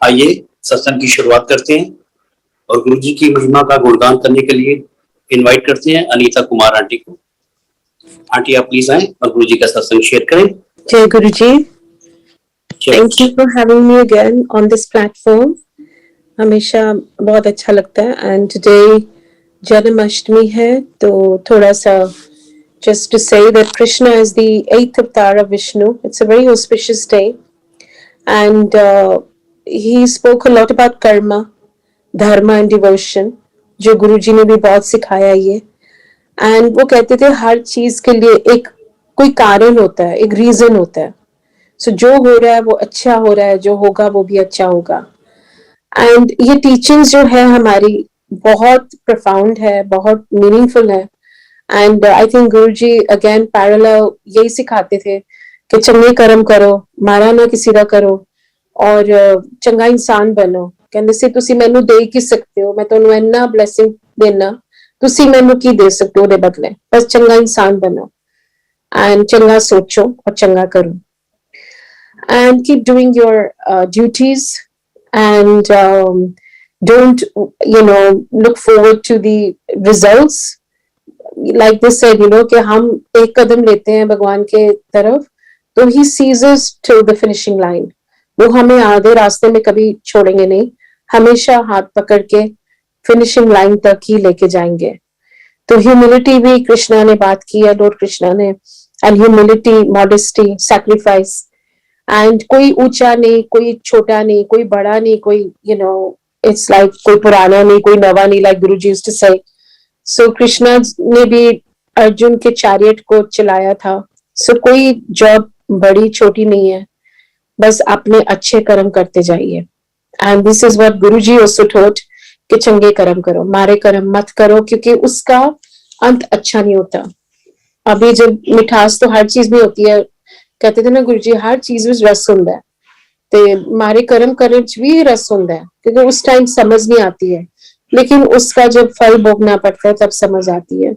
आइए सत्संग की शुरुआत करते हैं और गुरु जी की महिमा का गुणगान करने के लिए इनवाइट करते हैं अनीता कुमार आंटी को। आंटी आप प्लीज आए और गुरु जी का सत्संग शेयर करें। जय Guru ji. Thank you for having me again on this platform. हमेशा बहुत अच्छा लगता है एंड टुडे जन्माष्टमी है तो थोड़ा सा just to say that Krishna is the 8th avatar of Vishnu. It's a very auspicious day and he spoke a lot about karma, dharma and devotion, जो गुरु जी ने भी बहुत सिखाया ये। एंड वो कहते थे हर चीज के लिए एक कोई कारण होता है, एक रीजन होता है। सो जो हो रहा है वो अच्छा हो रहा है, जो होगा वो भी अच्छा होगा। एंड ये टीचिंग्स जो है हमारी बहुत प्रोफाउंड है, बहुत मीनिंगफुल है। And I think Guru ji again parallel यही सिखाते थे कि चंगे कर्म करो, मारा ना किसी का करो और चंगा इंसान बनो। कहते से तुसी मैनू दे की सकते हो, मैं तुहानू इन्ना ब्लेसिंग देना, तुसी मैनू की दे सकते हो दे बदले, बस चंगा इंसान बनो एंड चंगा सोचो और चंगा करो and keep doing your duties and don't look forward to the results like they said कि हम एक कदम लेते हैं भगवान के तरफ तो he sees us to the finishing line। वो हमें आधे रास्ते में कभी छोड़ेंगे नहीं, हमेशा हाथ पकड़ के फिनिशिंग लाइन तक ही लेके जाएंगे। तो ह्यूमिलिटी भी कृष्णा ने बात की है, लॉर्ड कृष्णा ने, and humility, modesty, sacrifice and कोई ऊंचा नहीं, कोई छोटा नहीं, कोई बड़ा नहीं, कोई इट्स लाइक कोई पुराना नहीं, कोई नवा नहीं, like Guru ji used to से। सो कृष्णा ने भी अर्जुन के चैरियट को चलाया था। सो कोई जॉब बड़ी छोटी नहीं है, बस अपने अच्छे कर्म करते जाइए। And this is what Guru ji also taught कि चंगे कर्म करो, मारे कर्म मत करो, क्योंकि उसका अंत अच्छा नहीं होता। अभी जब मिठास तो हर चीज में होती है, कहते थे ना गुरु जी हर चीज में रस होता है, तो मारे कर्म करने भी रस होता है, क्योंकि उस टाइम समझ नहीं आती है, लेकिन उसका जब फल भोगना पड़ता है तब समझ आती है।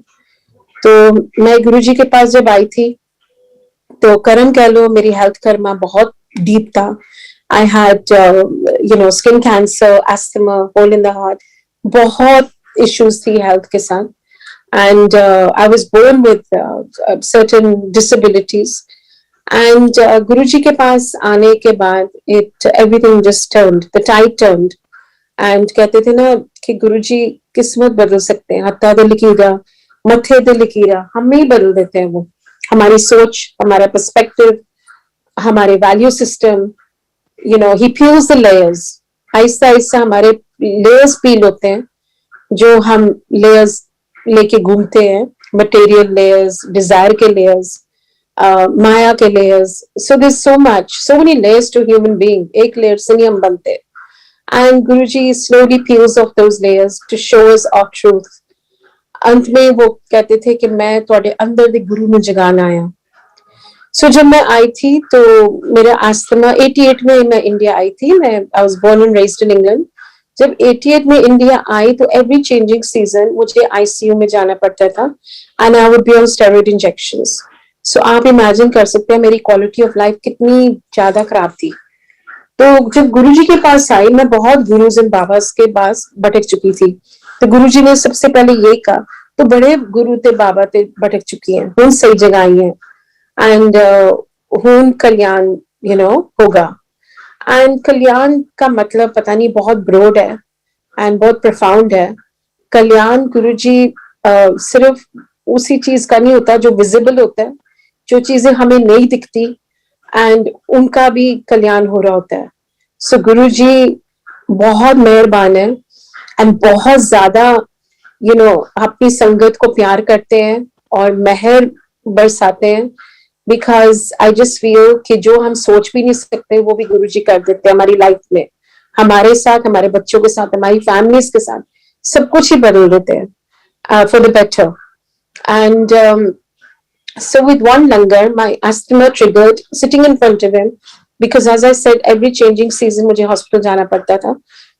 तो मैं गुरु जी के पास जब आई थी तो कर्म कह लो, मेरी हेल्थ कर्मा बहुत डीप था। I had skin cancer, asthma, hole in the heart, बहुत इश्यूज थी हेल्थ के साथ। And I was born with certain disabilities and Guruji के पास आने के बाद everything just turned, the tide turned। And कहते थे ना कि गुरुजी किस्मत बदल सकते हैं, हत्ता दे लकीरा, मथे दे लकीरा हमें ही बदल देते हैं। वो हमारी सोच, हमारा पर्सपेक्टिव, हमारे value system, he peels the layers। Aahista Aahista हमारे लेयर्स पील होते हैं, जो हम लेयर्स लेके घूमते हैं, मटेरियल लेयर्स, डिजायर के लेयर्स, माया के layers। So there's so many layers to human being। एक layer से नहीं हम बनते। And Guruji slowly peels off those layers to show us our truth। अंत में वो कहते थे कि मैं तुम्हारे अंदर दे गुरु में जगाना आया। So जब मैं आई थी तो मेरा अस्थमा 88 में मैं इंडिया आई थी। मैं I was born and raised in England। जब 88 में इंडिया आई तो every changing season मुझे ICU में जाना पड़ता था and I would be on steroid injections। सो आप इमेजिन कर सकते हैं मेरी क्वालिटी ऑफ लाइफ कितनी ज्यादा खराब थी। तो जब गुरुजी के पास आई, मैं बहुत गुरुज एंड बाबास के पास भटक चुकी थी, तो गुरुजी ने सबसे पहले ये कहा, तो बड़े गुरु ते बाबा ते भटक चुकी हैं, हुन सही जगह आई हैं एंड हुन कल्याण होगा। एंड कल्याण का मतलब पता नहीं, बहुत ब्रॉड है एंड बहुत प्रोफाउंड है। कल्याण गुरुजी सिर्फ उसी चीज का नहीं होता जो विजिबल होता है, जो चीजें हमें नहीं दिखती एंड उनका भी कल्याण हो रहा होता है। सो गुरु जी बहुत मेहरबान है एंड बहुत ज्यादा अपनी संगत को प्यार करते हैं और मेहर बरसाते हैं। बिकॉज आई जस्ट फील कि जो हम सोच भी नहीं सकते वो भी गुरु जी कर देते हैं हमारी लाइफ में, हमारे साथ, हमारे बच्चों के साथ, हमारी फैमिलीज के साथ, सब कुछ ही बदल देते हैं for the better. And so with one langar my asthma triggered sitting in front of him, because as I said every changing season मुझे hospital जाना पड़ता था।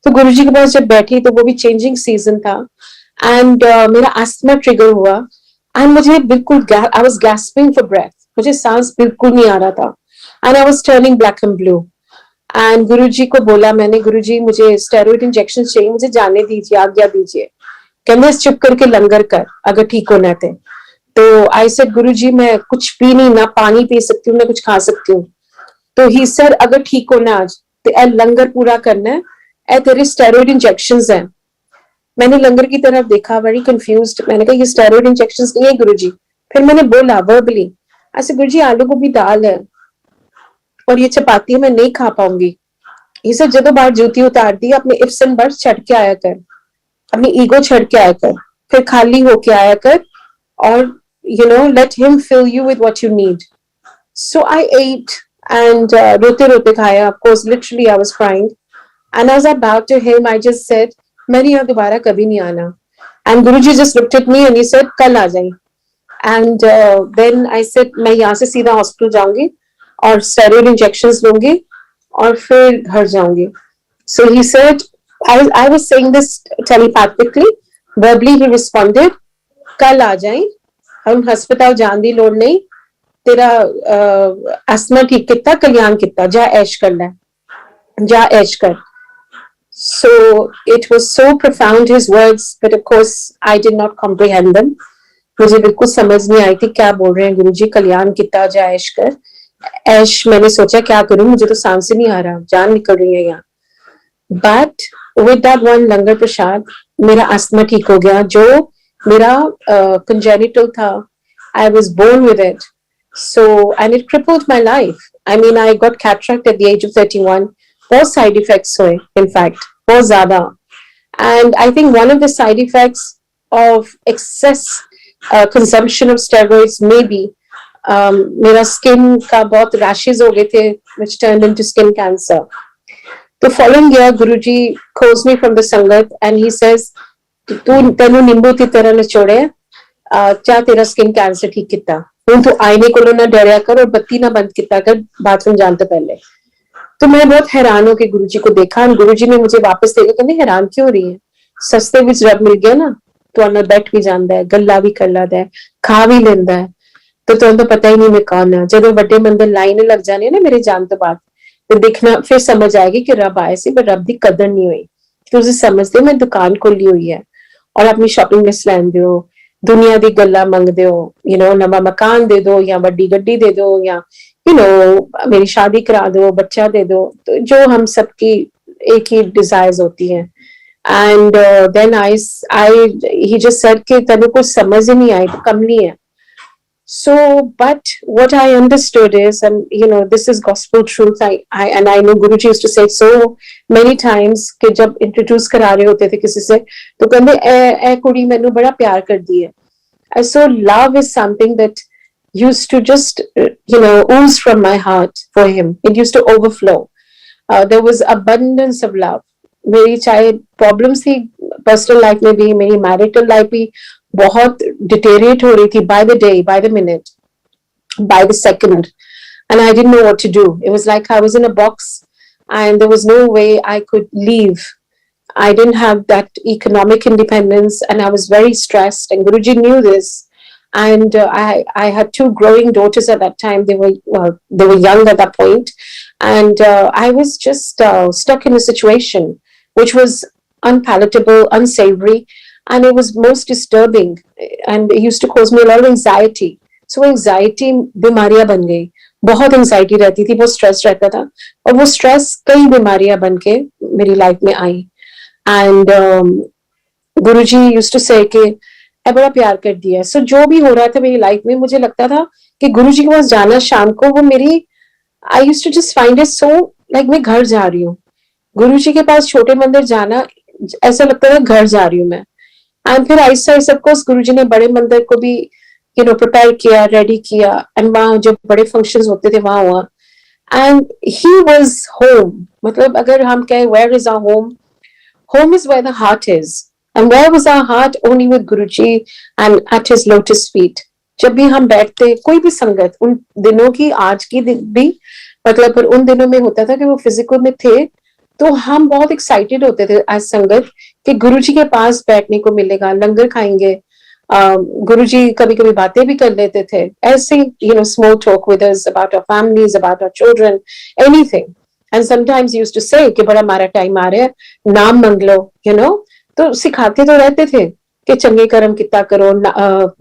तो गुरुजी के पास जब बैठी तो वो भी changing season था एंड मेरा asthma trigger हुआ एंड मुझे बिल्कुल I was gasping for breath, मुझे सांस बिल्कुल नहीं आ रहा था and I was turning black and blue। And Guruji को बोला मैंने, गुरुजी मुझे स्टेरॉइड इंजेक्शन चाहिए, मुझे जाने दीजिए, आज्ञा दीजिए। कहने चुप करके लंगर कर अगर ठीक होना है तो आई सेड गुरुजी मैं कुछ भी नहीं, ना पानी पी सकती हूँ ना कुछ खा सकती हूँ। तो ही सर अगर ठीक होना आज तो ए लंगर पूरा करना है, ए तेरे स्टेरॉइड इंजेक्शंस हैं। मैंने लंगर की तरफ देखा, वेरी कंफ्यूज्ड। मैंने कहा ये स्टेरॉइड इंजेक्शंस नहीं है गुरुजी। फिर मैंने बोला वर्बली, ऐसे गुरुजी आलू गोभी दाल है और ये चपाती मैं नहीं खा पाऊंगी। ये सर जदों बाहर जूती उतार दी, अपने इफ्स एंड बट्स छड़ के आया कर, अपनी ईगो छड़ के आया कर, फिर खाली होके आया कर, और let him fill you with what you need. So I ate and rote rote khaya. Of course, literally I was crying. And as I bowed to him, I just said, "Maine yahan dobara kabhi nahi aana." And Guruji just looked at me and he said, "Kal aa jai." And then I said, "मैं यहाँ से सीधा hospital जाऊंगी और steroid injections लूंगी और फिर घर जाऊंगी." So he said, I was saying this telepathically, verbally he responded, "कल आ जाए, हम हस्पताल जान दी लोड़ नहीं, तेरा अस्थमा ठीक किता, कल्याण किता, जा ऐश कर ले, जा ऐश कर." So it was so profound his words, but of course I did not comprehend them. मुझे बिल्कुल समझ नहीं आई थी क्या बोल रहे हैं गुरुजी, कल्याण किता, जा ऐश कर। ऐश मैंने सोचा क्या करूं, मुझे तो सांस नहीं आ रहा, जान निकल रही है यहाँ। But with that one langar prasad मेरा अस्थमा ठीक हो गया, जो मेरा कंजेनिटल था, I was born with it. So and it crippled my life. I mean I got cataract at the age of 31। बहुत साइड इफेक्ट्स हुए, इनफैक्ट बहुत ज्यादा। And I think one of the side effects of excess consumption of steroids may be मेरा skin का बहुत rashes हो गए थे, which turned into skin cancer. The following year, Guruji calls me from the Sangat and he says, "तू तेनू नींबू की तरह निचोड़े, क्या तेरा स्किन कैंसर ठीक किता, हूं तू आईने कोलों ना डरिया कर और बत्ती ना बंद किता कर बाथरूम जाने तो पहले." तो मैं बहुत हैरान हो के गुरुजी को देखा, और गुरुजी ने मुझे वापस देखा, कहते हैरान क्यों हो रही है, सस्ते विच रब मिल गया ना, तुहानू बैठ भी जांदा है, गल्ला भी कर लैंदा है, खा भी लेंदा है, तो तुहानू तो पता ही नहीं मैं कौन है। जदों वड्डे मंदिर लाइन लग जानी है ना मेरे जान तो बाद, तो देखना फिर समझ आएगी कि रब आए सी, पर रब की कदर नहीं हुई। तुझे समझते मैं दुकान खोली हुई है और अपनी शॉपिंग लिस्ट लैंदे हो, दुनिया दी गल्लां मंगदे हो, नवा मकान दे दो या बड़ी गड्डी दे दो या मेरी शादी करा दो, बच्चा दे दो, तो जो हम सबकी एक ही डिजायर्स होती हैं। And then I he just said कि तेनू कुछ समझ ही नहीं आई, तो कम नहीं है। So, but what I understood is, and this is gospel truth. I know Guruji used to say so many times कि जब introduce करा रहे होते थे किसी से, तो कहते ए कुड़ी मैनू बड़ा प्यार कर दी है। And so love is something that used to just ooze from my heart for him. It used to overflow. There was abundance of love. मेरी चाहे प्रॉब्लम्स थी पर्सनल लाइफ में भी, मेरी मैरिटल लाइफ भी बहुत डिटेरिएट हो रही थी, by the day, by the minute, by the second, and I didn't know what to do. It was like I was in a box and there was no way I could leave. I didn't have that economic independence and I was very stressed, and Guruji knew this. And I had two growing daughters at that time. They were young at that point, and I was just stuck in a situation which was unpalatable, unsavory, and it was most disturbing, and it used to cause me a lot of anxiety. So anxiety बीमारियां बन गई, बहुत anxiety रहती थी, बहुत stress रहता था, और वो stress कई बीमारियां बन के मेरी life में आई। And Guruji used to say कि ए बड़ा प्यार कर दिया। So जो भी हो रहा था मेरी life में, मुझे लगता था कि गुरुजी के पास जाना शाम को, वो मेरी I used to just find it so like मैं घर जा रही हूँ। गुरुजी के पास छोटे मंदिर जाना ऐसा लगता था घर जा रही हूँ मैं। एंड फिर आहिस्ता आहिस्ता ऑफकोर्स गुरुजी ने बड़े मंदिर को भी प्रिपेयर किया, रेडी किया, एंड वहां जो बड़े फंक्शंस होते थे वहां हुआ। एंड ही वाज होम, मतलब अगर हम कहें where is our home, home is where the heart is, and where was our heart only with Guruji and at his lotus feet. जब भी हम बैठते, कोई भी संगत उन दिनों की, आज की भी, मतलब पर उन दिनों में होता था कि वो फिजिकल में थे, तो हम बहुत एक्साइटेड होते थे एज संगत कि गुरुजी के पास बैठने को मिलेगा, लंगर खाएंगे। गुरुजी कभी कभी बातें भी कर लेते थे ऐसे, small talk with us about our families, about our children, anything. And sometimes used to say कि बड़ा हमारा टाइम आ रहा है, नाम मंग लो, यू नो, तो सिखाते तो रहते थे कि चंगे कर्म किता करो,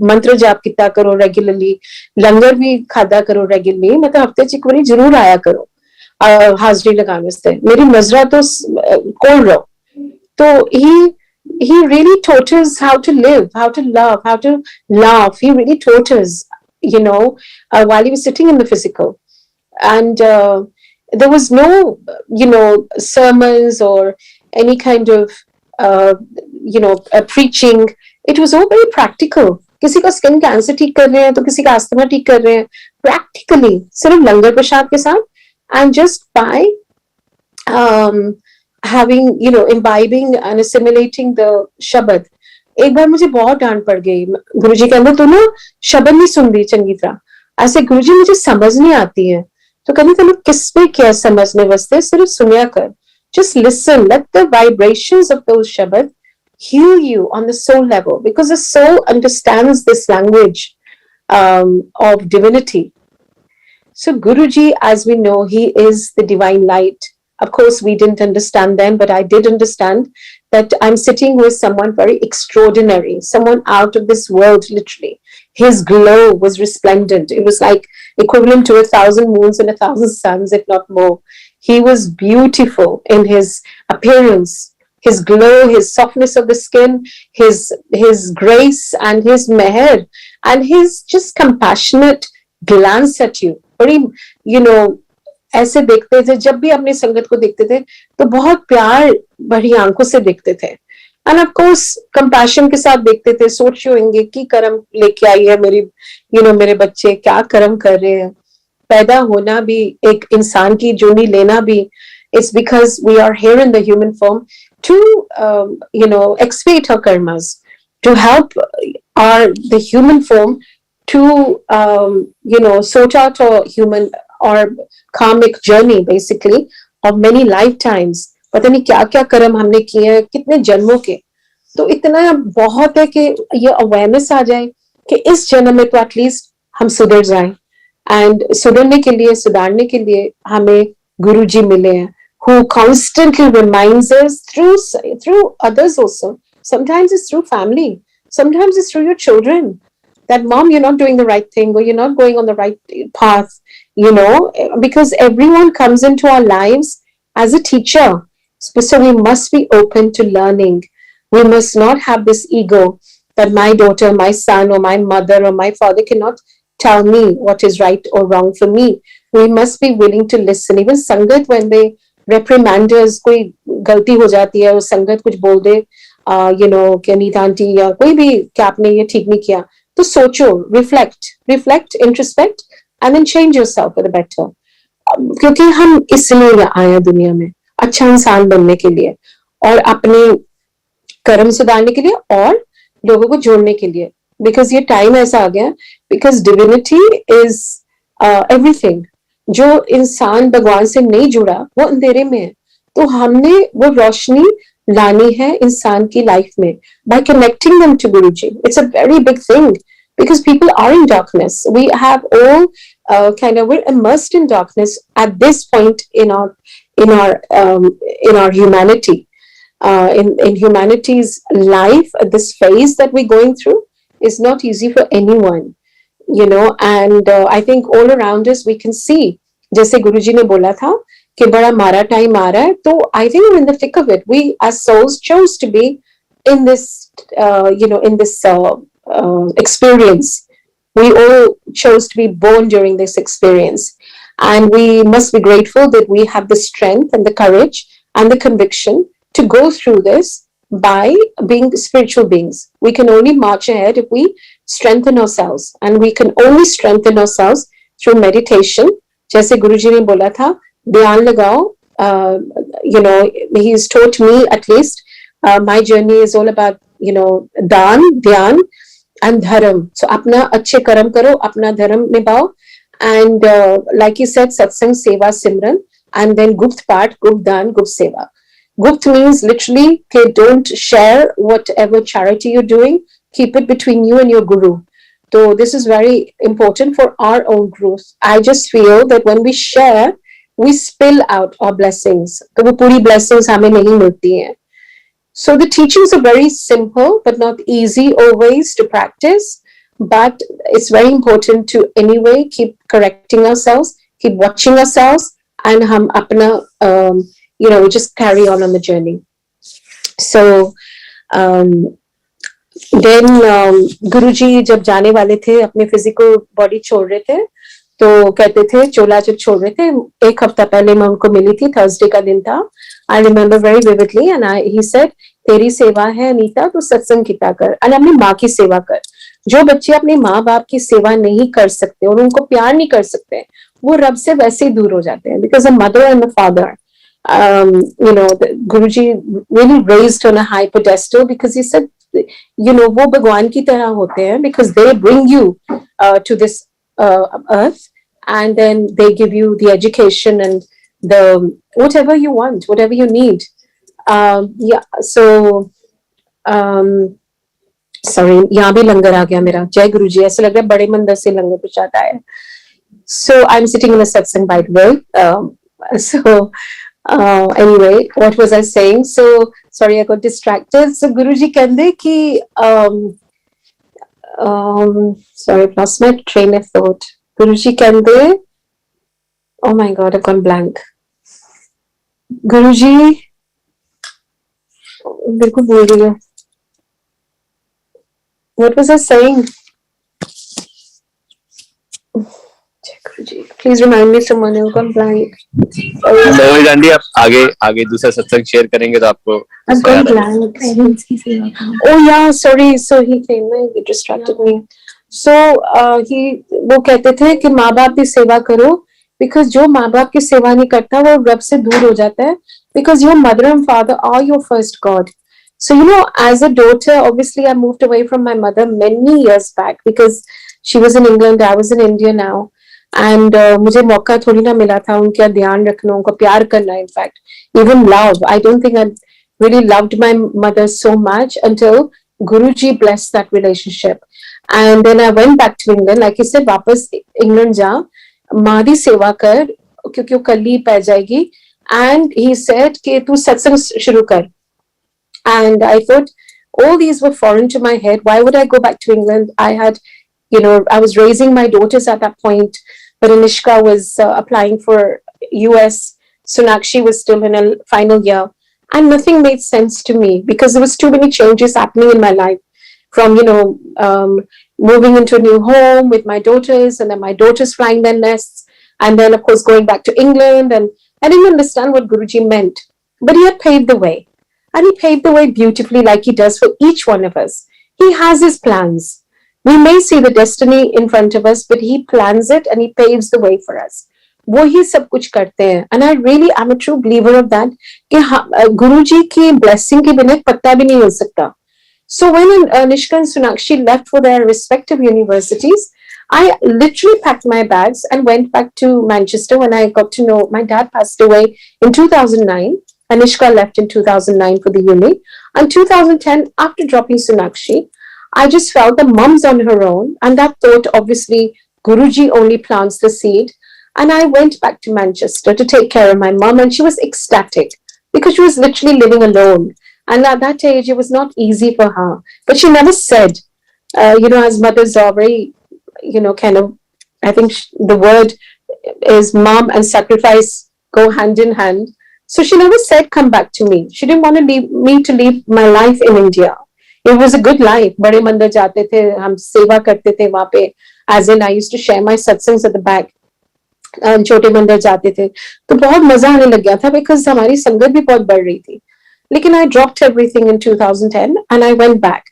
मंत्र जाप किता करो रेगुलरली, लंगर भी खादा करो रेगुलरली, मतलब हफ्ते च एक बारी जरूर आया करो हाजिरी लगाने वास्ते, मेरी नजरा तो कोल रहो। तो he really taught us how to live, how to love, how to laugh. He really taught us, you know, while he was sitting in the physical. And there was no, you know, sermons or any kind of, uh, preaching. It was all very practical. किसी का skin cancer ठीक कर रहे हैं तो किसी का asthma ठीक कर रहे हैं, प्रैक्टिकली सिर्फ लंगर प्रसाद के साथ, and just by having, you know, imbibing and assimilating the शब्द. एक बार मुझे बहुत डांट पड़ गई, गुरुजी कहते तू ना शब्द नहीं सुन रही चंगी तरह, ऐसे गुरुजी मुझे समझ नहीं आती है, तो कहते तेन किस पे क्या समझने वास्ते, सिर्फ सुनिया कर, just listen, let the vibrations of those shabad heal you on the soul level, because the soul understands this language of divinity. So Guruji, as we know, he is the divine light. Of course, we didn't understand then, but I did understand that I'm sitting with someone very extraordinary, someone out of this world, literally. His glow was resplendent. It was like equivalent to 1,000 moons and 1,000 suns, if not more. He was beautiful in his appearance, his glow, his softness of the skin, his grace and his meher, and his just compassionate glance at you. बड़ी, you know, ऐसे देखते थे, जब भी अपनी संगत को देखते थे तो बहुत प्यार भरी आंखों से देखते थे, एंड ऑफ कोर्स कंपैशन के साथ देखते थे, सोच होंगे कि कर्म लेके आई है मेरी, यू नो, मेरे बच्चे क्या कर्म कर रहे हैं, पैदा होना भी, एक इंसान की जोनी लेना भी, it's because we are here in the human form to you know, expiate our karmas, to help the human form to you know, sort out our human or karmic journey basically of many lifetimes. पता नहीं क्या क्या कर्म हमने किए हैं कितने जन्मों के, तो इतना बहुत है कि ये अवेयरनेस आ जाए कि इस जन्म में तो एटलीस्ट हम सुधर जाएं, एंड सुधरने के लिए, सुधारने के लिए हमें गुरुजी मिले हैं, who constantly reminds us through others also. Sometimes it's through family, sometimes it's through your children, that mom, you're not doing the right thing, or you're not going on the right path, you know, because everyone comes into our lives as a teacher. So we must be open to learning. We must not have this ego that my daughter, my son, or my mother or my father cannot tell me what is right or wrong for me. We must be willing to listen. Even Sangat, when they reprimand us, कोई गलती हो जाती है और संगत कुछ बोल दे, you know, कि नीता आंटी या कोई भी कि आपने ये ठीक नहीं किया, तो सोचो, reflect, introspect, and then change yourself for the better. क्योंकि हम इसलिए आए हैं दुनिया में अच्छा इंसान बनने के लिए, और अपने कर्म सुधारने के लिए, और लोगों को जोड़ने के लिए, because ये टाइम ऐसा आ गया, because divinity is everything. जो इंसान भगवान से नहीं जुड़ा वो अंधेरे में है, तो हमने वो रोशनी लानी है इंसान की लाइफ में by connecting them to Guruji. It's a very big thing because people are in darkness. We have all we're immersed in darkness at this point in our humanity. In humanity's life, this phase that we're going through is not easy for anyone, you know, and I think all around us we can see, जैसे गुरुजी ने बोला था कि बड़ा मारा time आ रहा है, तो I think we're in the thick of it. We as souls chose to be in this in this experience. We all chose to be born during this experience, and we must be grateful that we have the strength and the courage and the conviction to go through this by being spiritual beings. We can only march ahead if we strengthen ourselves, and we can only strengthen ourselves through meditation. जैसे गुरुजी ने बोला था, ध्यान लगाओ, you know, he's taught me at least, my journey is all about, you know, दान, ध्यान and dharam. So अपना अच्छे कर्म करो, अपना धर्म निभाओ, and like you said, satsang, seva, simran, and then gupt part, gupt dan, gupt seva. Gupt means literally, okay, don't share whatever charity you're doing, keep it between you and your guru. So this is very important for our own growth. I just feel that when we share, we spill out our blessings. तो वो पूरी blessings हमें नहीं मिलती हैं. So the teachings are very simple, but not easy always to practice. But it's very important to anyway keep correcting ourselves, keep watching ourselves, and हम अपना we just carry on the journey. So then गुरुजी जब जाने वाले थे अपने physical body छोड़ रहे थे तो कहते थे चोला जब छोड़ रहे थे 1 हफ्ता पहले मैं उनको मिली थी थर्सडे का दिन था I remember very vividly and he said तेरी सेवा है अनीता तू सत्संग किया कर और अपनी माँ की सेवा कर जो बच्चे अपने माँ बाप की सेवा नहीं कर सकते और उनको प्यार नहीं कर सकते वो रब से वैसे ही दूर हो जाते हैं because a mother and a father Guruji really raised on a high pedestal because he said वो भगवान की तरह होते हैं because they bring you to this earth and then they give you the education and the whatever you want, whatever you need. Sorry, यहाँ भी लंगर आ गया मेरा. जय गुरु जी. ऐसा लग रहा है बड़े मंदिर से लंगर प्रसाद आया. So I'm sitting in a satsang by the way. Anyway, what was I saying? So sorry, I got distracted. So Guruji कहते कि sorry, I've lost my train of thought. Guruji कहते, oh my God, I've gone blank. Guruji, बिल्कुल भूल गई. What was I saying? Please remind me, someone who gone blank. मोहित गांधी आप आगे दूसरा सत्संग शेयर करेंगे तो आपको I've gone blank. Oh yeah, sorry. So he came, he distracted me. So वो कहते थे कि माँ बाप की सेवा करो because जो माँ बाप की सेवा नहीं करता वो रब से दूर हो जाता है because your mother and father are your first God. So as a daughter, obviously I moved away from my mother many years back because she was in England, I was in India now. And मुझे मौका थोड़ी ना मिला था उनका ध्यान रखना उनको प्यार करना in fact even love I don't think I really loved my mother so much until Guruji blessed that relationship and then I went back to England like I said वापस England जा माँ दी सेवा कर क्योंकि वो कली पै जाएगी and he said कि तू सत्संग शुरू कर and I thought all these were foreign to my head. Why would I go back to England? I had I was raising my daughters at that point. But Anishka was applying for US. Sonakshi was still in a final year. And nothing made sense to me because there was too many changes happening in my life. From, moving into a new home with my daughters and then my daughters flying their nests. And then, of course, going back to England. And I didn't understand what Guruji meant. But he had paved the way. And he paved the way beautifully like he does for each one of us. He has his plans. We may see the destiny in front of us, but he plans it and he paves the way for us. वो ही सब कुछ करते हैं. And I really am a true believer of that. कि गुरुजी की blessing के बिना पत्ता भी नहीं हो सकता. So when Nishka and Sonakshi left for their respective universities, I literally packed my bags and went back to Manchester when I got to know my dad passed away in 2009. Anishka left in 2009 for the uni. In 2010, after dropping Sonakshi, I just felt that mom's on her own, and that thought, obviously, Guruji only plants the seed. And I went back to Manchester to take care of my mom, and she was ecstatic because she was literally living alone. And at that age, it was not easy for her. But she never said, as mothers are very, I think the word is mom and sacrifice go hand in hand. So she never said, come back to me. She didn't want to leave me to leave my life in India. It was a good life. बड़े मंदिर जाते थे, हम सेवा करते थे वहाँ पे. As in, I used to share my satsangs at the back. छोटे मंदिर जाते थे, तो बहुत मजा आने लग गया था because हमारी संगत भी बहुत बढ़ रही थी. लेकिन I dropped everything in 2010 and I went back.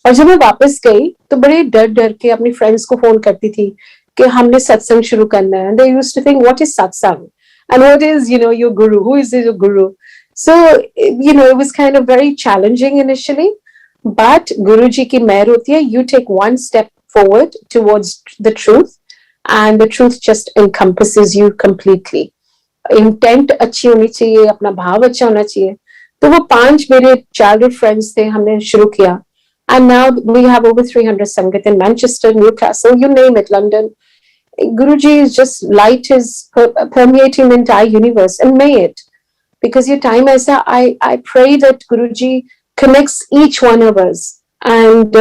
और जब मैं वापस गई, तो बड़े डर के अपनी friends को फोन करती थी कि हमने सत्संग शुरू करना है. And they used to think, what is satsang? And what is, your guru? Who is your guru? So, it was kind of very challenging initially. But Guruji ki meher hoti hai, you take one step forward towards the truth and the truth just encompasses you completely. Intent अच्छी होनी चाहिए, अपना भाव अच्छा होना चाहिए. तो वो 5 मेरे childhood friends थे, हमने शुरू किया. And now we have over 300 Sangat in Manchester, Newcastle, you name it, London. Guruji's just light is permeating the entire universe, and may it, because your time aisa, I pray that Guruji connects each one of us, and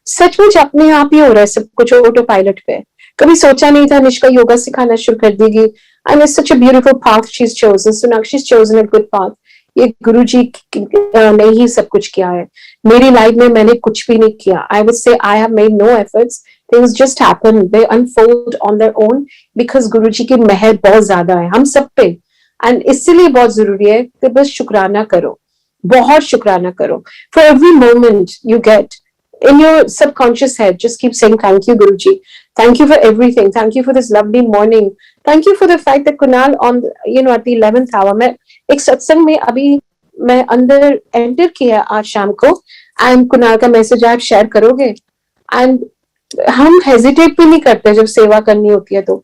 सचमुच अपने आप ही हो रहा है सब कुछ auto pilot पे. कभी सोचा नहीं था निष्का योगा सिखाना शुरू कर देगी, and it's such a beautiful path she's chosen. Sonakshi chosen a good path. ये गुरुजी ने ही सब कुछ किया है. मेरी लाइफ में मैंने कुछ भी नहीं किया. I would say I have made no efforts. Things just happen. They unfold on their own because गुरुजी की मेहर बहुत ज्यादा है हम सब पे. And इसीलिए बहुत जरूरी है कि बस शुक्राना करो, बहुत शुक्राना करो. For every moment you get in your subconscious head, just keep saying thank you, Guruji. Thank you for everything. Thank you for this lovely morning. Thank you for the fact that Kunal on, at the 11th hour, मैं एक सत्संग में अभी मैं अंदर enter किया आज शाम को, एंड कुणाल का मैसेज आप शेयर करोगे, एंड हम हेजिटेट भी नहीं करते जब सेवा करनी होती है. तो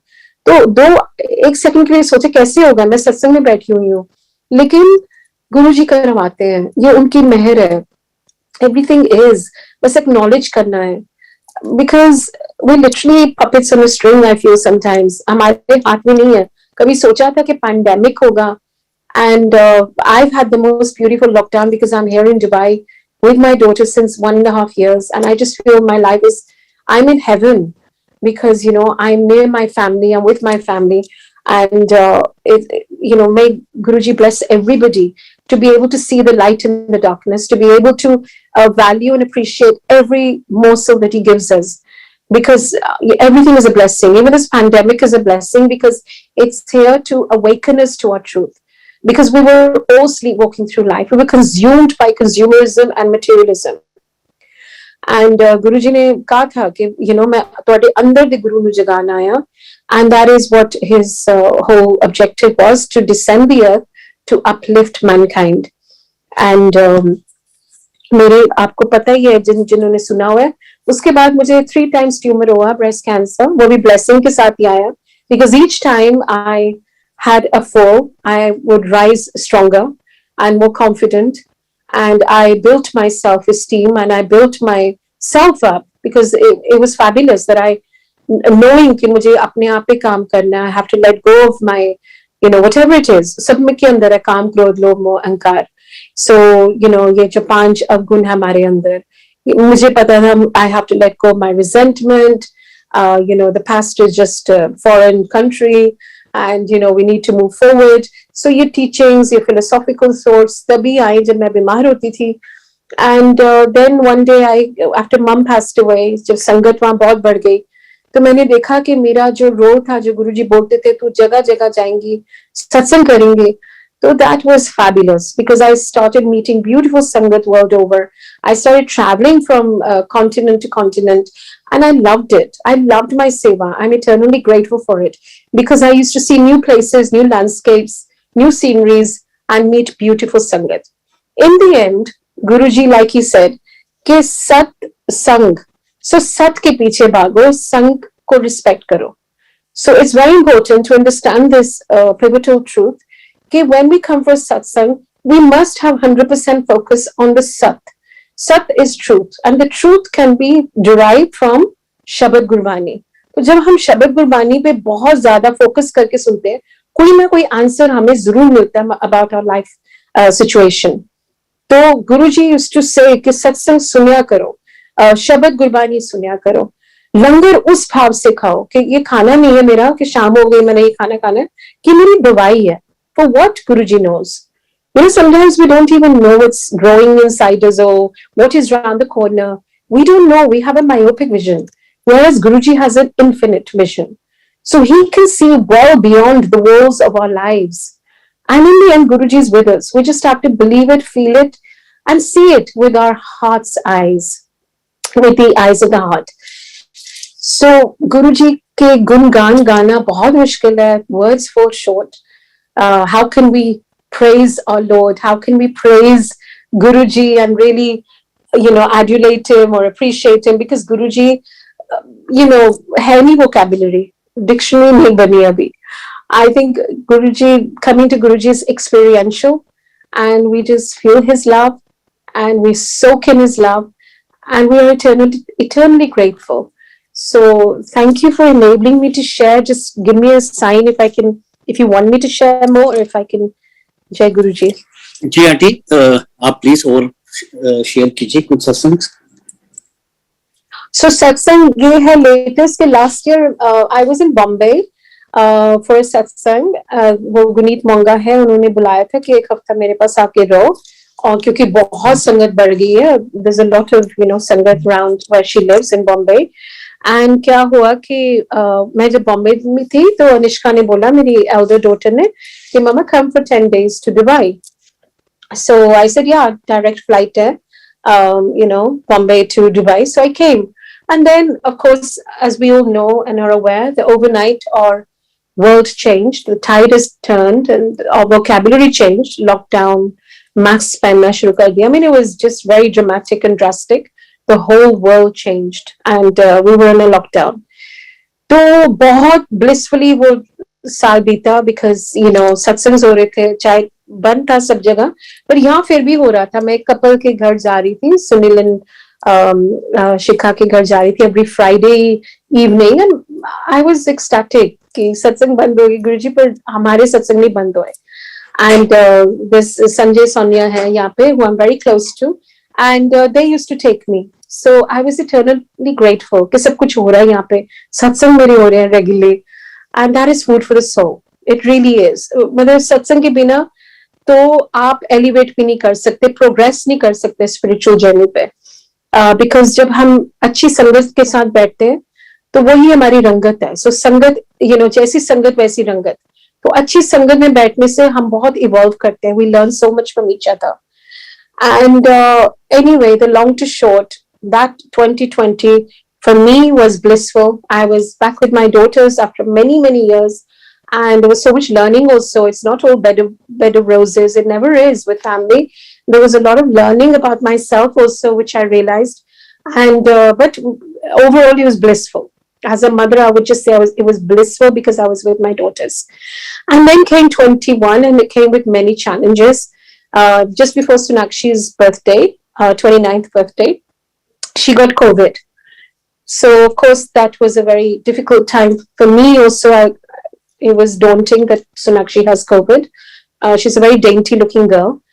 एक सेकंड के लिए सोचे कैसे होगा, मैं सत्संग में बैठी हुई हूँ, लेकिन गुरुजी करवाते हैं, ये उनकी मेहर है. एवरीथिंग इज बस एक्नॉलेज करना है, because we literally puppets on a string. I feel sometimes हमारे हाथ में नहीं है. कभी सोचा था कि पैंडेमिक होगा, and I've had the most beautiful lockdown because I'm here in Dubai with my daughter since 1.5 years, and I just feel my life is, I'm in heaven because I'm near my family, I'm with my family, and may Guruji bless everybody to be able to see the light in the darkness, to be able to value and appreciate every morsel that he gives us, because everything is a blessing. Even this pandemic is a blessing because it's here to awaken us to our truth, because we were all sleepwalking through life. We were consumed by consumerism and materialism. And Guruji ने कहा था कि मैं ਤੁਹਾਡੇ अंदर ਦੇ गुरु ਨੂੰ जगाना आया, and that is what his whole objective was, to descend the earth to uplift mankind. And मेरे आपको पता ही है, जिन्होंने सुना हुआ है, उसके बाद मुझे 3 times ट्यूमर हुआ, ब्रेस्ट कैंसर. वो भी ब्लेसिंग के साथ ही आया, because each time I had a fall, I would rise stronger and more confident, and I built my self-esteem and I built myself up, because it was fabulous that I, knowing कि मुझे अपने आप पे काम करना, I have to let go of my, whatever it is. सब में के अंदर है काम, क्रोध, लोभ, मोह, अहंकार. So ये जो 5 अवगुण हमारे अंदर, मुझे पता था I have to let go of my resentment. The past is just a foreign country, and we need to move forward. So your teachings, your philosophical thoughts तभी आए जब मैं बीमार होती थी. And then one day after mom passed away, जब संगत वहाँ बहुत बढ़ गई, तो मैंने देखा कि मेरा जो रोल था, जो गुरुजी बोलते थे तू जगह जगह जाएंगी, सत्संग करेंगे, so that was fabulous, because I started meeting beautiful sangat world over. I started traveling from continent to continent, and I loved it. I loved my seva. I'm eternally grateful for it, because I used to see new places, new landscapes, new sceneries, and meet beautiful sangat. In the end, Guruji, like he said, ke sat sang. So sat ke piche bhago, sang ko respect karo. So it's very important to understand this pivotal truth. Okay, when we come for satsang, we must have 100% focus on the sat. Sat is truth, and the truth can be derived from शब्द गुरबानी. तो जब हम शब्द गुरबानी पे बहुत ज्यादा focus करके सुनते हैं, कोई ना कोई आंसर हमें जरूर मिलता है अबाउट आवर लाइफ सिचुएशन. तो गुरुजी यूज्ड टू से कि सत्संग सुनिया करो, शब्द गुरबानी सुनिया करो, लंगर उस भाव से खाओ कि ये खाना नहीं है मेरा कि शाम हो गई मैंने ये खाना खाना है, कि मेरी दवाई है. For what Guruji knows. Sometimes we don't even know what's growing inside us or what is around the corner. We don't know. We have a myopic vision, whereas Guruji has an infinite vision. So he can see well beyond the walls of our lives. And in the end, Guruji is with us. We just have to believe it, feel it, and see it with our heart's eyes, with the eyes of the heart. So Guruji ke gungaan gana bahut mushkil hai. Words fall short. How can we praise our Lord? How can we praise Guruji and really, adulate him or appreciate him? Because Guruji, hai nahi vocabulary, dictionary nahi bani abhi. I think coming to Guruji is experiential, and we just feel his love, and we soak in his love, and we are eternally grateful. So thank you for enabling me to share. Just give me a sign if I can, if you want me to share more, or if I can. Jai Guru Ji. जी aunty, आप please और share कीजिए कुछ सत्संग. So satsang ये है latest. Last year I was in Bombay for a satsang. वो गुनीत मोंगा है, उन्होंने बुलाया था कि एक हफ्ता मेरे पास आके रहो, और क्योंकि बहुत संगत बढ़ गई है, there's a lot of संगत around where she lives in Bombay. And क्या हुआ कि मैं जब बॉम्बे में थी तो अनिष्का ने बोला, मेरी एल्डर डॉटर ने, कि मामा come for 10 days to Dubai. So I said, yeah, direct flight है, Bombay to Dubai. So I came. And then, of course, as we all know and are aware, the overnight our world changed, the tide has turned, and our vocabulary changed. Lockdown, mask पहनना शुरू कर दिया. I mean, it was just very dramatic and drastic. The whole world changed, and we were in a lockdown. तो बहुत blissfully वो साल बीता, because सत्संग हो रहे थे, चाहे बंद था सब जगह, पर यहाँ फिर भी हो रहा था. मैं एक कपल के घर जा रही थी, सुनील एंड शिखा के घर जा रही थी every Friday evening, and I was ecstatic कि सत्संग बंद हो गई गुरुजी, पर हमारे सत्संग नहीं बंद हुए. And this Sanjay Sonia है यहाँ पे, who I'm very close to, and they used to take me. So I was eternally grateful कि सब कुछ हो रहा है यहाँ पे, सत्संग मेरे हो रहे हैं regularly, and that is food for the soul. It really is. मतलब सत्संग के बिना तो आप elevate भी नहीं कर सकते, progress नहीं कर सकते spiritual journey पे, because जब हम अच्छी संगत के साथ बैठते हैं तो वही हमारी रंगत है. So संगत, जैसी संगत वैसी रंगत. तो अच्छी संगत में बैठने से हम बहुत evolve करते हैं. We learn so much from each other. And anyway, the long to short, that 2020 for me was blissful. I was back with my daughters after many, many years, and there was so much learning also. It's not all bed of roses. It never is with family. There was a lot of learning about myself also, which I realized. And but overall, it was blissful. As a mother, I would just say it was blissful because I was with my daughters. And then came 21, and it came with many challenges. Just before Sonakshi's birthday, 29th birthday, she got COVID. So of course that was a very difficult time for me also. It was daunting that Sonakshi has COVID. She's a very dainty looking girl.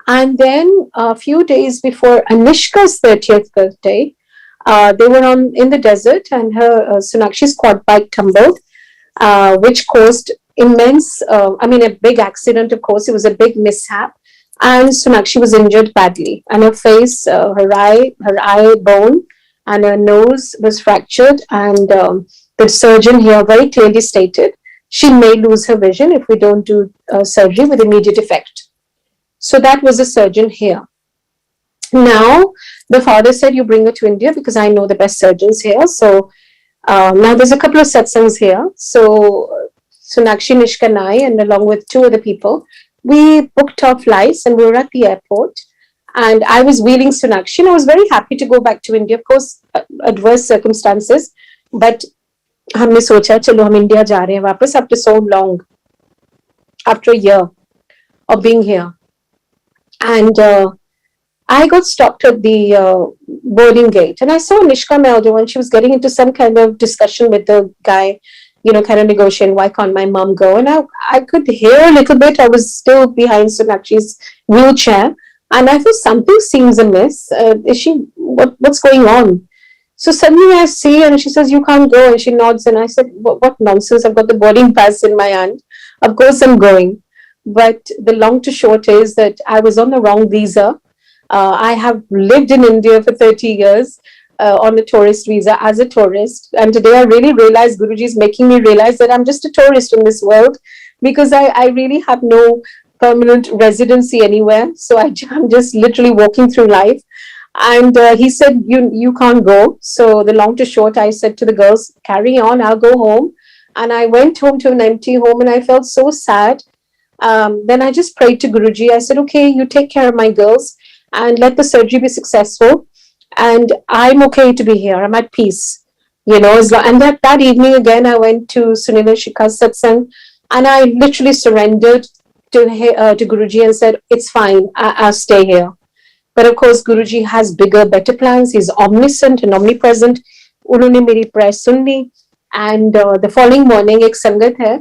And then a few days before Anishka's 30th birthday, they were in the desert, and her Sonakshi's quad bike tumbled, which caused immense, a big accident. Of course, it was a big mishap. And Sonakshi was injured badly, and her face, her eye bone, and her nose was fractured. And the surgeon here very clearly stated she may lose her vision if we don't do surgery with immediate effect. So that was the surgeon here. Now the father said, you bring her to India because I know the best surgeons here. So now there's a couple of satsangs here. So Sonakshi, Nishka and I, and along with two other people, we booked our flights, and we were at the airport, and I was wheeling Sonakshi, and I was very happy to go back to India. Of course, adverse circumstances, but हमने सोचा चलो हम India जा रहे हैं वापस after so long, after a year of being here. And I got stopped at the boarding gate, and I saw Nishka Meldo, and she was getting into some kind of discussion with the guy, kind of negotiating, why can't my mom go? And I could hear a little bit. I was still behind Sonakshi's wheelchair, and I thought something seems amiss. What's going on? So suddenly I see, and she says, you can't go. And she nods, and I said, what nonsense? I've got the boarding pass in my hand. Of course I'm going. But the long to short is that I was on the wrong visa. I have lived in India for 30 years. On a tourist visa as a tourist, and today I really realize Guruji is making me realize that I'm just a tourist in this world, because I really have no permanent residency anywhere. So I'm just literally walking through life. And he said, you can't go. So the long to short, I said to the girls, carry on, I'll go home. And I went home to an empty home, and I felt so sad. Then I just prayed to Guruji. I said, okay, you take care of my girls and let the surgery be successful. And I'm okay to be here. I'm at peace, And that evening again, I went to Sunila Shikha's satsang, and I literally surrendered to Guruji and said, it's fine, I'll stay here. But of course, Guruji has bigger, better plans. He's omniscient and omnipresent. उन्होंने मेरी prayer सुन ली and the following morning एक संगत है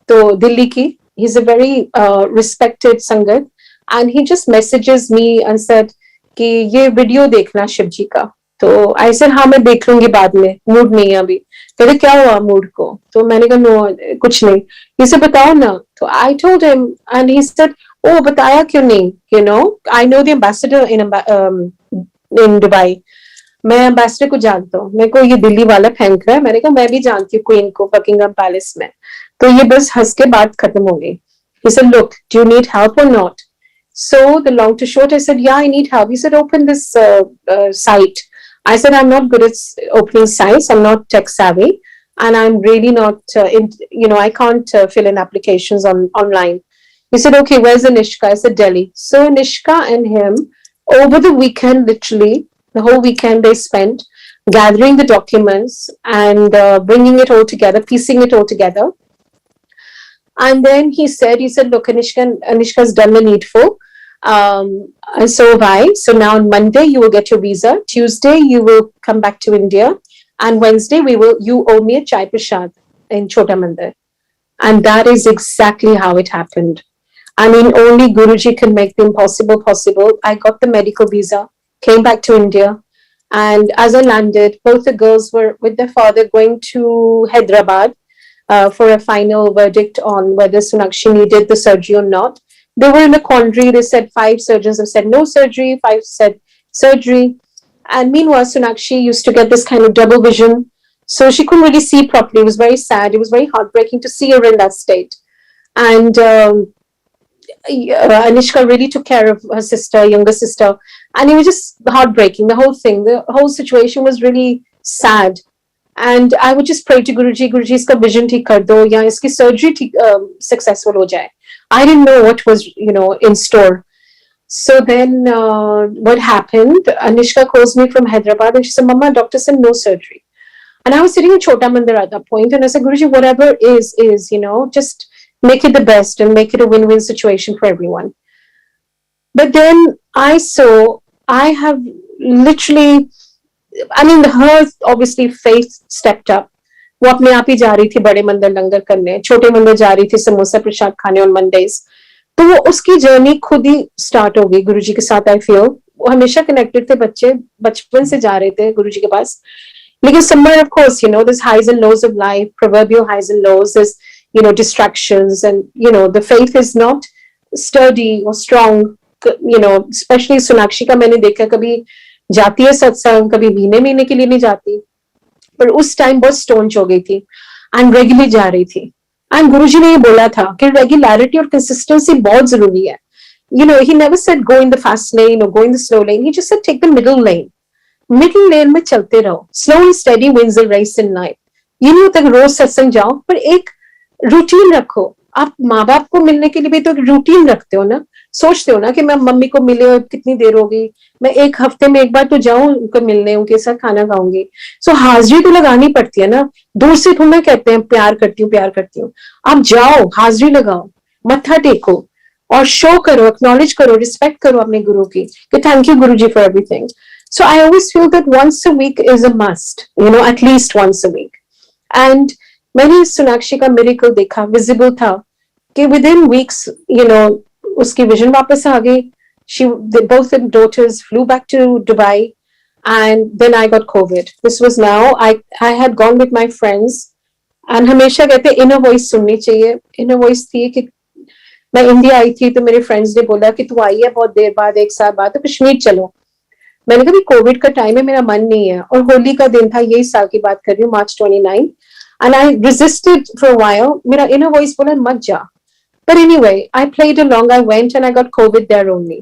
तो दिल्ली की, he is a very respected संगत and he just messages me and said कि ये वीडियो देखना शिव जी का। तो आई सेड हाँ मैं देख लूंगी बाद में, मूड नहीं है अभी। कहते क्या हुआ मूड को? तो मैंने कहा नो कुछ नहीं, इसे बताओ ना। तो I told him and he said oh बताया क्यों नहीं, you know I know the ambassador in Dubai, मैं एम्बेसडर को जानता हूँ, मेरे को ये दिल्ली वाला फेंक रहा है। मैंने कहा मैं भी जानती हूँ क्वीन को बकिंगम पैलेस में। तो ये बस हंस के बात खत्म हो गई। He said, look, do you need help or not? So the long to short, I said, yeah, I need help. He said, open this site. I said, I'm not good at opening sites. I'm not tech savvy, and I'm really not, I can't fill in applications online. He said, okay, where's Anishka? I said, Delhi. So Anishka and him, over the weekend, literally the whole weekend, they spent gathering the documents and bringing it all together, piecing it all together. And then he said, look, Anishka's done the needful. And so have I. So now on Monday, you will get your visa. Tuesday, you will come back to India. And Wednesday, you owe me a chai prasad in Chota Mandir. And that is exactly how it happened. I mean, only Guruji can make the impossible possible. I got the medical visa, came back to India. And as I landed, both the girls were with their father going to Hyderabad. For a final verdict on whether Sonakshi needed the surgery or not. They were in a quandary. They said 5 surgeons have said no surgery, 5 said surgery. And meanwhile, Sonakshi used to get this kind of double vision. So she couldn't really see properly. It was very sad. It was very heartbreaking to see her in that state. And Anishka really took care of her sister, younger sister. And it was just heartbreaking, the whole thing. The whole situation was really sad. And I would just pray to Guruji, Guruji iska vision theek kar do, ya iski surgery successful ho jaye. I didn't know what was, in store. So then what happened, Anishka calls me from Hyderabad and she said, Mama, doctor said no surgery. And I was sitting in Chota Mandir at that point and I said, Guruji, whatever is, just make it the best and make it a win-win situation for everyone. But then I have literally, I mean, her obviously faith stepped up. वो अपने आप ही जा रही थी बड़े मंदिर लंगर करने, छोटे मंदिर जा रही थी समोसा प्रसाद खाने ऑन मंडेज। तो वो उसकी जर्नी खुद ही स्टार्ट हो गई गुरुजी के साथ। आई फील वो हमेशा कनेक्टेड थे, बच्चे बचपन से जा रहे थे गुरुजी के पास। लेकिन somewhere of course, there's highs and lows of life, proverbial highs and lows, there's, distractions and, the faith is not sturdy or strong, especially Sonakshi का मैंने देखा कभी जाती है सत्संग, कभी महीने के लिए नहीं जाती, पर उस टाइम बहुत स्टोन्च हो गई थी एंड रेगुलरली जा रही थी। एंड गुरुजी ने ये बोला था कि रेगुलरिटी और कंसिस्टेंसी बहुत जरूरी है। he never said go in the fast lane or go in the slow lane. He just said take the middle lane. Middle lane में चलते रहो, slow and steady wins the race in life. ये नहीं होता रोज सत्संग जाओ, पर एक रूटीन रखो। आप माँ बाप को मिलने के लिए भी तो एक रूटीन रखते हो ना, सोचते हो ना कि मैं मम्मी को मिले और कितनी देर हो गई, मैं एक हफ्ते में एक बार तो जाऊं उनको मिलने, उनके साथ खाना खाऊंगी। सो हाजिरी तो लगानी पड़ती है ना, दूर से थोड़ा कहते हैं प्यार करती हूँ। आप जाओ, हाजिरी लगाओ, मत्था टेको और शो करो, एक्नॉलेज करो, रिस्पेक्ट करो अपने गुरु की कि thank you Guru ji for everything. So I always feel that once a week is a must, at least once a week. And मैंने सोनाक्षी का मिरेकल देखा, विजिबल था कि within weeks, उसकी विजन वापस आ गई। Both the daughters flew back to Dubai, and then I got COVID. This was now, I had gone with my friends, and हमेशा कहते inner voice सुननी चाहिए। inner voice थी कि मैं इंडिया आई थी तो मेरे फ्रेंड्स ने बोला कि तू आई है बहुत देर बाद, 1 साल बाद, तो कश्मीर चलो। मैंने कहा कोविड का टाइम है, मेरा मन नहीं है, और होली का दिन था, यही साल की बात कर रही हूँ, March 29, and I resisted for a while. मेरा inner voice बोला मत जा, but anyway I played along, I went and I got COVID there only,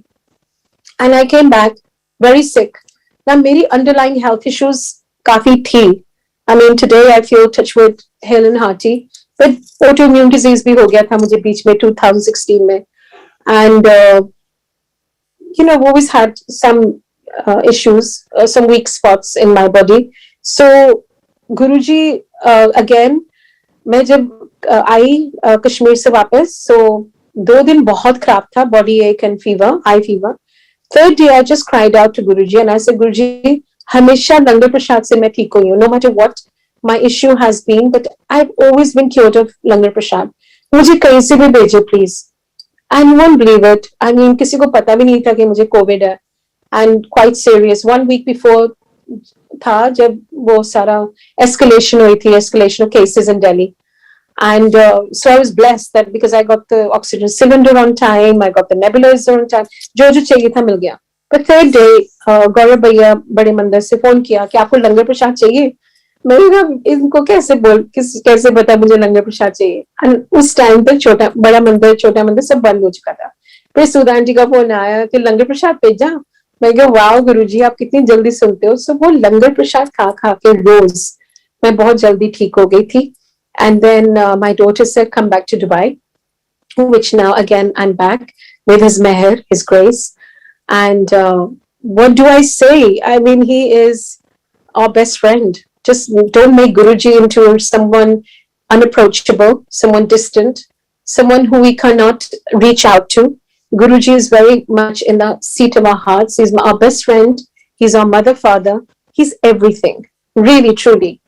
and I came back very sick. Now मेरी underlying health issues काफी थी, I mean today I feel touch with hale and hearty, but autoimmune disease भी हो गया था मुझे बीच में 2016 में, and always had some issues, some weak spots in my body. So Guruji again, मैं जब आई कश्मीर से वापस, so 2 दिन बहुत खराब था, body ache and fever, high fever. 3rd day I just cried out to Guruji and I said, Guruji, हमेशा लंगर प्रसाद से मैं ठीक हुई हूँ, no matter what my issue has been, but I've always been cured of लंगर प्रसाद. मुझे कहीं से भी भेजो please. And you won't believe it. I mean, किसी को पता भी नहीं था कि मुझे कोविड है. And quite serious. 1 week before था जब वो सारा escalation हुई थी, escalation of cases in Delhi. And so I was blessed that because I got the oxygen cylinder on time, I got the nebulizer on time, जो जो चाहिए था मिल गया. But third day, गौरव भैया बड़े मंदिर से फोन किया कि आपको लंगर प्रसाद चाहिए. मैंने कहा इनको कैसे पता मुझे लंगर प्रसाद चाहिए. And उस टाइम तक बड़ा मंदिर सब बंद हो चुका था. फिर सुधा आंटी का फोन आया कि लंगर प्रसाद भेजा. मैं कहा वाह गुरुजी आप कितनी जल्दी सुनते हो. सो वो लंगर प्रसाद खा के रोज मैं बहुत जल्दी ठीक हो गई थी. And then my daughter said, come back to Dubai, which now again I'm back with his meher, his grace. And what do I say? I mean, he is our best friend. Just don't make Guruji into someone unapproachable, someone distant, someone who we cannot reach out to. Guruji is very much in the seat of our hearts. He's our best friend. He's our mother, father. He's everything, really, truly.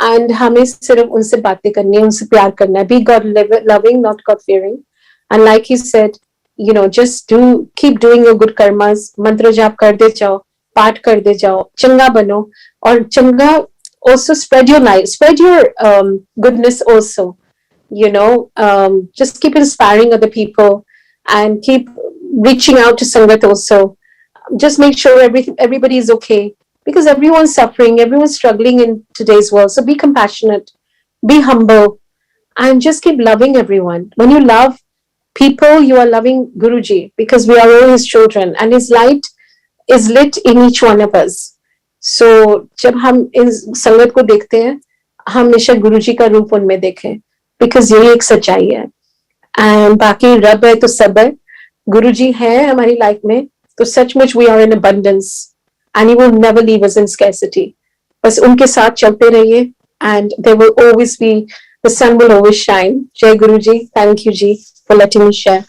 And हमें सिर्फ उनसे बातें करनी है, उनसे प्यार करना है. Be God loving, not God fearing. And like he said, you know, just keep doing your good karmas. मंत्र जाप करते जाओ, पाठ करते जाओ, चंगा बनो. और चंगा also spread your life, spread your goodness also. You know, just keep inspiring other people and keep reaching out to Sangat also. Just make sure everybody is okay. Because everyone's suffering, everyone's struggling in today's world. So be compassionate, be humble, and just keep loving everyone. When you love people, you are loving Guruji because we are all his children and his light is lit in each one of us. So जब हम इस संगत को देखते हैं, हम हमेशा गुरुजी का रूप उनमें देखें because यही एक सच्चाई है. And बाकी रब है तो सब है. गुरुजी है हमारी लाइफ में तो सचमुच we are in abundance. And he will never leave us in scarcity. बस उनके साथ चलते रहिए and there will always be, the sun will always shine. Jai Guruji, thank you ji for letting me share.